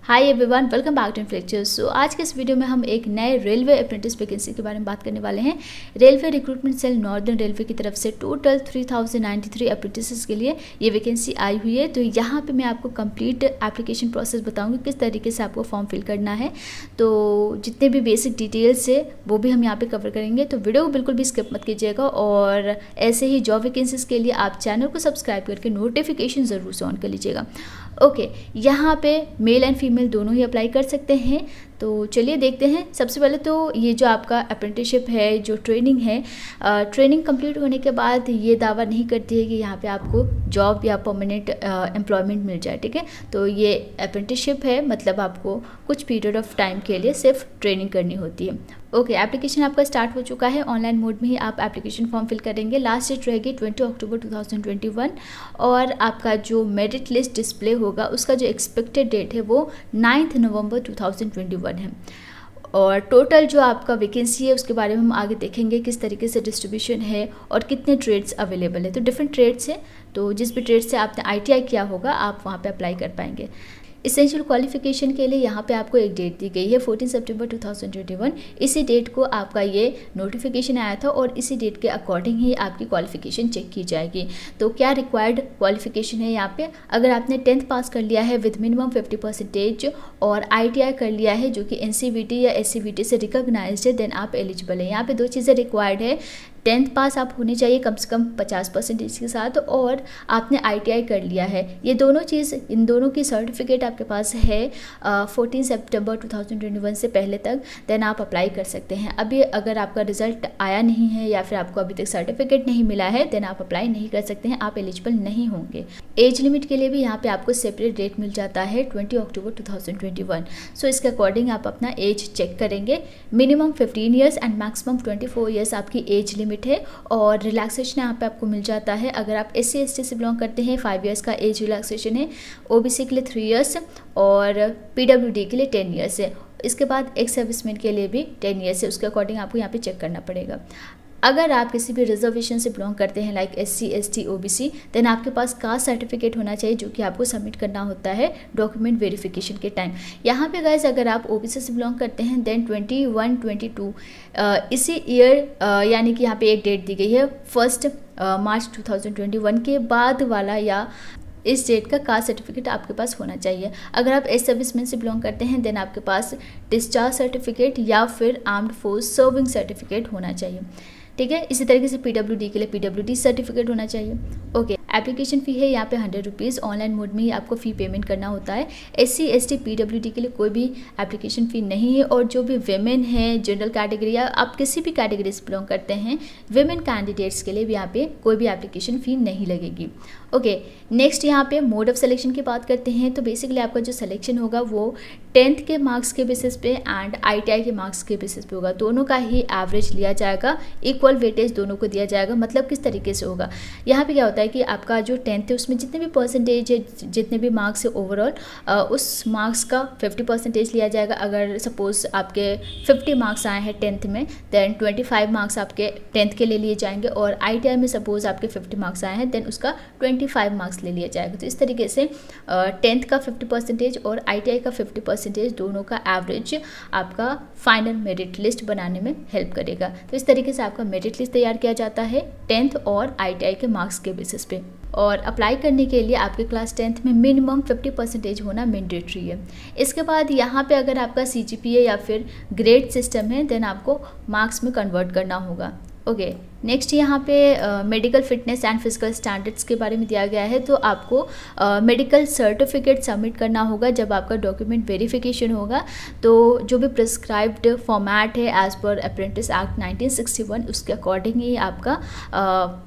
Hi everyone, welcome back to lectures. So आज के इस वीडियो में हम एक नए रेलवे अप्रेंटिस वैकेंसी के बारे में बात करने वाले हैं। Railway recruitment cell northern railway की तरफ से टोटल 3093 अप्रेंटिसेस के लिए ये वैकेंसी आई हुई है। तो यहाँ पे मैं आपको कंप्लीट एप्लीकेशन प्रोसेस बताऊँगी, किस तरीके से आपको फॉर्म फिल करना है। तो जितने भी बेसिक डिटेल्स है वो भी हम यहाँ पर कवर करेंगे, तो वीडियो को बिल्कुल भी स्किप मत कीजिएगा। और ऐसे ही जॉब वैकेंसीज़ के लिए आप चैनल को सब्सक्राइब करके नोटिफिकेशन ज़रूर से ऑन कर लीजिएगा। ओके, यहाँ पे मेल एंड फीमेल दोनों ही अप्लाई कर सकते हैं। तो चलिए देखते हैं। सबसे पहले तो ये जो आपका अप्रेंटिसशिप है, जो ट्रेनिंग है, ट्रेनिंग कंप्लीट होने के बाद ये दावा नहीं करती है कि यहाँ पे आपको जॉब या परमानेंट एम्प्लॉयमेंट मिल जाए। ठीक है, तो ये अप्रेंटिसशिप है, मतलब आपको कुछ पीरियड ऑफ टाइम के लिए सिर्फ ट्रेनिंग करनी होती है। ओके, एप्लीकेशन आपका स्टार्ट हो चुका है। ऑनलाइन मोड में ही आप एप्लीकेशन फॉर्म फिल करेंगे। लास्ट डेट रहेगी 20 अक्टूबर 2021 और आपका जो मेरिट लिस्ट डिस्प्ले होगा उसका जो एक्सपेक्टेड डेट है वो 9 नवंबर 2021 है। और टोटल जो आपका वैकेंसी है उसके बारे में हम आगे देखेंगे, किस तरीके से डिस्ट्रीब्यूशन है और कितने ट्रेड्स अवेलेबल है। तो डिफरेंट ट्रेड्स हैं, तो जिस भी ट्रेड से आपने ITI किया होगा आप वहाँ पे अप्लाई कर पाएंगे। इसेंशियल क्वालिफिकेशन के लिए यहाँ पे आपको एक डेट दी गई है 14 सितंबर 2021। इसी डेट को आपका ये नोटिफिकेशन आया था और इसी डेट के अकॉर्डिंग ही आपकी क्वालिफिकेशन चेक की जाएगी। तो क्या रिक्वायर्ड क्वालिफिकेशन है यहाँ पे, अगर आपने 10th पास कर लिया है विद मिनिमम 50% और ITI कर लिया है जो कि NCVT या SCVT से रिकॉग्नाइज्ड है, देन आप एलिजिबल है। यहाँ पे दो चीज़ें रिक्वायर्ड है। 10th पास आप होने चाहिए कम से कम 50% के साथ, और आपने ITI कर लिया है। ये दोनों चीज़, इन दोनों की सर्टिफिकेट आपके पास है 14 सितंबर 2021 से पहले तक, देन आप अप्लाई कर सकते हैं। अभी अगर आपका रिजल्ट आया नहीं है या फिर आपको अभी तक सर्टिफिकेट नहीं मिला है, देन आप अप्लाई नहीं कर सकते हैं, आप एलिजिबल नहीं होंगे। एज लिमिट के लिए भी यहाँ पे आपको सेपरेट डेट मिल जाता है 20 अक्टूबर 2021। सो इसके अकॉर्डिंग आप अपना एज चेक करेंगे। Minimum 15 years and maximum 24 years आपकी एज लिमिट है। और रिलैक्सेशन यहाँ पे आपको मिल जाता है। अगर आप SC/ST से बिलोंग करते हैं 5 ईयर्स का एज रिलैक्सेशन है, OBC के लिए 3 ईयर्स और PWD के लिए 10 ईयर्स है। इसके बाद एक्स सर्विसमैन के लिए भी 10 ईयर्स है। उसके अकॉर्डिंग आपको यहाँ पे चेक करना पड़ेगा। अगर आप किसी भी रिजर्वेशन से बिलोंग करते हैं लाइक SC/ST OBC, देन आपके पास कास्ट सर्टिफिकेट होना चाहिए जो कि आपको सबमिट करना होता है डॉक्यूमेंट वेरिफिकेशन के टाइम। यहाँ पे गाइज अगर आप OBC से बिलोंग करते हैं देन 21-22 इसी ईयर, यानी कि यहाँ पे एक डेट दी गई है 1 मार्च 2021 के बाद वाला या इस डेट का कास्ट सर्टिफिकेट आपके पास होना चाहिए। अगर आप एक्स सर्विसमैन से बिलोंग करते हैं देन आपके पास डिस्चार्ज सर्टिफिकेट या फिर आर्म्ड फोर्स सर्विंग सर्टिफिकेट होना चाहिए। ठीक है, इसी तरीके से PWD के लिए PWD सर्टिफिकेट होना चाहिए। ओके, एप्लीकेशन फ़ी है यहाँ पे 100 रुपीज़। ऑनलाइन मोड में ही आपको फ़ी पेमेंट करना होता है। SC/ST PWD के लिए कोई भी एप्लीकेशन फ़ी नहीं है। और जो भी वेमेन हैं, जनरल कैटेगरी या आप किसी भी कैटेगरी से बिलोंग करते हैं, वेमेन कैंडिडेट्स के लिए भी यहाँ पे कोई भी एप्लीकेशन फ़ी नहीं लगेगी। ओके, नेक्स्ट यहाँ पे मोड ऑफ सिलेक्शन की बात करते हैं। तो बेसिकली आपका जो सिलेक्शन होगा वो 10th के मार्क्स के बेसिस पे एंड ITI के मार्क्स के बेसिस पे होगा। दोनों का ही एवरेज लिया जाएगा, इक्वल वेटेज दोनों को दिया जाएगा। मतलब किस तरीके से होगा, यहाँ पे क्या होता है कि आपका जो 10th है उसमें जितने भी परसेंटेज है, जितने भी मार्क्स है ओवरऑल, उस मार्क्स का 50% लिया जाएगा। अगर सपोज आपके 50 मार्क्स आए हैं 10th में, देन 25 मार्क्स आपके 10th के ले लिए जाएंगे। और ITI में सपोज आपके 50 मार्क्स आए हैं देन उसका 25 मार्क्स ले लिया जाएगा। तो इस तरीके से 10th का 50% और ITI का 50% दोनों का एवरेज आपका फाइनल मेरिट लिस्ट बनाने में हेल्प करेगा। तो इस तरीके से आपका मेरिट लिस्ट तैयार किया जाता है 10th और ITI के मार्क्स के बेसिस पे। और अप्लाई करने के लिए आपके क्लास 10th में मिनिमम 50% होना मैंडेटरी है। इसके बाद यहाँ पे अगर आपका CGPA या फिर ग्रेड सिस्टम है देन आपको मार्क्स में कन्वर्ट करना होगा। ओके, नेक्स्ट यहाँ पे medical fitness and physical standards के बारे में दिया गया है। तो आपको मेडिकल सर्टिफिकेट सबमिट करना होगा जब आपका डॉक्यूमेंट वेरिफिकेशन होगा। तो जो भी प्रिस्क्राइब्ड फॉर्मेट है एज पर अप्रेंटिस एक्ट 1961 उसके अकॉर्डिंग ही आपका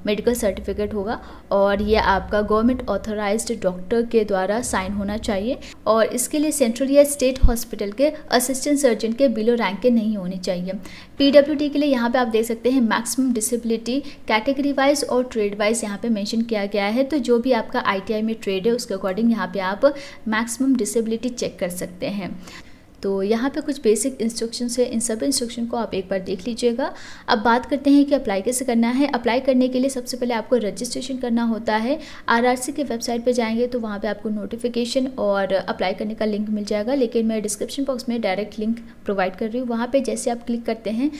मेडिकल सर्टिफिकेट होगा। और ये आपका गवर्नमेंट ऑथोराइज्ड डॉक्टर के द्वारा साइन होना चाहिए। और इसके लिए सेंट्रल या स्टेट हॉस्पिटल के असिस्टेंट सर्जन के बिलो रैंक के नहीं होने चाहिए। PWD के लिए यहाँ पे आप देख सकते हैं मैक्सिमम डिसेबिलिटी कैटेगरी वाइज और ट्रेड वाइज यहाँ पे मेंशन किया गया है। तो जो भी आपका ITI में ट्रेड है उसके अकॉर्डिंग यहाँ पे आप मैक्सिमम डिसेबिलिटी चेक कर सकते हैं। तो यहाँ पे कुछ बेसिक इंस्ट्रक्शंस है, इन सब इंस्ट्रक्शन को आप एक बार देख लीजिएगा। अब बात करते हैं कि अप्लाई कैसे करना है। अप्लाई करने के लिए सबसे पहले आपको रजिस्ट्रेशन करना होता है। आरआरसी के वेबसाइट पे जाएंगे तो वहाँ पे आपको नोटिफिकेशन और अप्लाई करने का लिंक मिल जाएगा, लेकिन मैं डिस्क्रिप्शन बॉक्स में डायरेक्ट लिंक प्रोवाइड कर रही हूँ। वहाँ पे जैसे आप क्लिक करते हैं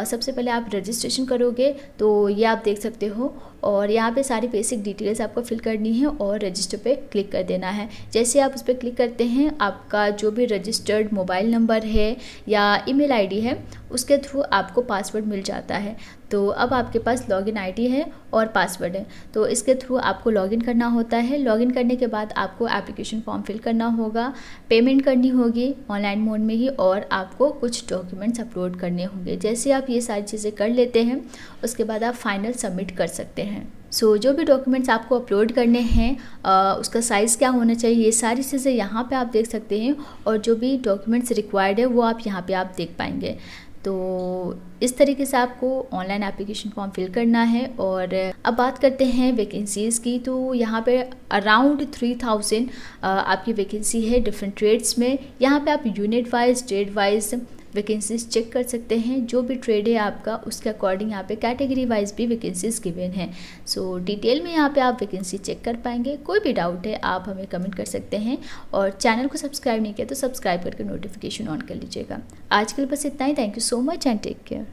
सबसे पहले आप रजिस्ट्रेशन करोगे तो ये आप देख सकते हो, और यहाँ पे सारी बेसिक डिटेल्स आपको फिल करनी है और रजिस्टर पे क्लिक कर देना है। जैसे आप उस पर क्लिक करते हैं आपका जो भी रजिस्टर्ड मोबाइल नंबर है या ईमेल आईडी है उसके थ्रू आपको पासवर्ड मिल जाता है। तो अब आपके पास लॉगिन आईडी है और पासवर्ड है, तो इसके थ्रू आपको लॉगिन करना होता है। लॉगिन करने के बाद आपको एप्लीकेशन फॉर्म फिल करना होगा, पेमेंट करनी होगी ऑनलाइन मोड में ही, और आपको कुछ डॉक्यूमेंट्स अपलोड करने होंगे। जैसे आप ये सारी चीज़ें कर लेते हैं उसके बाद आप फाइनल सबमिट कर सकते हैं। जो भी डॉक्यूमेंट्स आपको अपलोड करने हैं उसका साइज़ क्या होना चाहिए, ये सारी चीज़ें यहाँ पे आप देख सकते हैं, और जो भी डॉक्यूमेंट्स रिक्वायर्ड है वो आप यहाँ पे आप देख पाएंगे। तो इस तरीके से आपको ऑनलाइन एप्लीकेशन फॉर्म फिल करना है। और अब बात करते हैं वैकेंसीज़ की। तो यहाँ पे अराउंड 3000 आपकी वैकेंसी है डिफरेंट ट्रेड्स में। यहाँ पे आप unit wise, trade wise vacancies check कर सकते हैं। जो भी ट्रेड है आपका उसके अकॉर्डिंग यहाँ पे कैटेगरी वाइज भी वैकेंसीज गिवन हैं। डिटेल में यहाँ पे आप वैकेंसी चेक कर पाएंगे। कोई भी डाउट है आप हमें कमेंट कर सकते हैं, और चैनल को सब्सक्राइब नहीं किया तो सब्सक्राइब करके नोटिफिकेशन ऑन कर लीजिएगा। आज के लिए बस इतना ही। Thank you so much and take care.